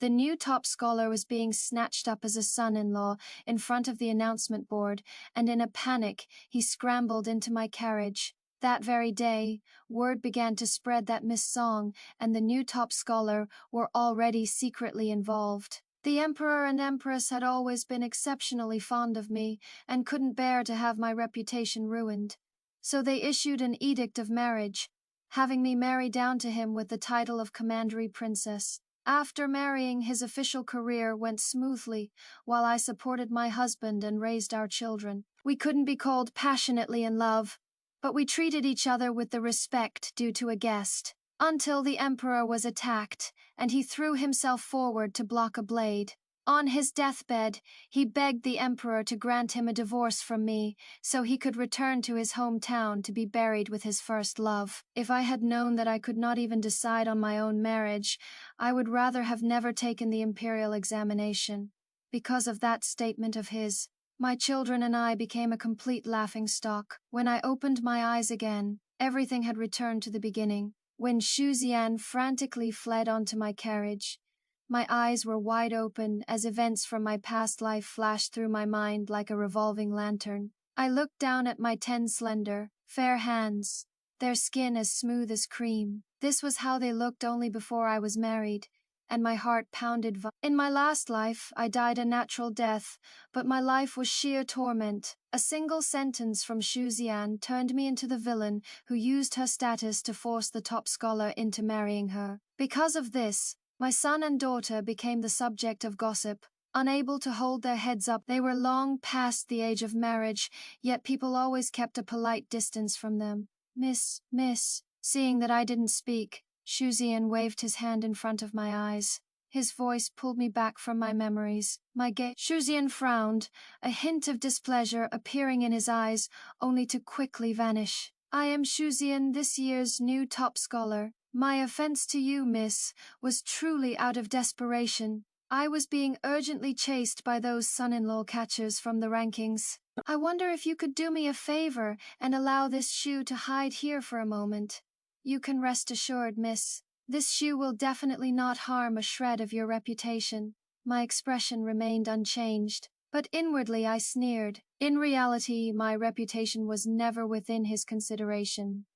The new top scholar was being snatched up as a son-in-law in front of the announcement board, and in a panic, he scrambled into my carriage. That very day, word began to spread that Miss Song and the new top scholar were already secretly involved. The Emperor and Empress had always been exceptionally fond of me and couldn't bear to have my reputation ruined. So they issued an edict of marriage, having me marry down to him with the title of Commandery Princess. After marrying, his official career went smoothly, while I supported my husband and raised our children. We couldn't be called passionately in love, but we treated each other with the respect due to a guest, until the Emperor was attacked, and he threw himself forward to block a blade. On his deathbed, he begged the Emperor to grant him a divorce from me, so he could return to his hometown to be buried with his first love. If I had known that I could not even decide on my own marriage, I would rather have never taken the imperial examination. Because of that statement of his, my children and I became a complete laughingstock. When I opened my eyes again, everything had returned to the beginning. When Xu Zian frantically fled onto my carriage, my eyes were wide open as events from my past life flashed through my mind like a revolving lantern. I looked down at my 10 slender, fair hands, their skin as smooth as cream. This was how they looked only before I was married, and my heart pounded. In my last life, I died a natural death, but my life was sheer torment. A single sentence from Xu Zian turned me into the villain who used her status to force the top scholar into marrying her. Because of this, my son and daughter became the subject of gossip. Unable to hold their heads up, they were long past the age of marriage, yet people always kept a polite distance from them. Miss. Seeing that I didn't speak, Xu Zian waved his hand in front of my eyes. His voice pulled me back from my memories. Xu Zian frowned, a hint of displeasure appearing in his eyes, only to quickly vanish. I am Xu Zian, this year's new top scholar. My offense to you, miss, was truly out of desperation. I was being urgently chased by those son-in-law catchers from the rankings. I wonder if you could do me a favor and allow this shoe to hide here for a moment. You can rest assured, miss. This shoe will definitely not harm a shred of your reputation. My expression remained unchanged, but inwardly I sneered. In reality, my reputation was never within his consideration.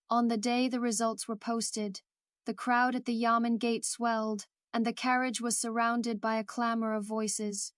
On the day the results were posted, the crowd at the Yamen gate swelled, and the carriage was surrounded by a clamor of voices.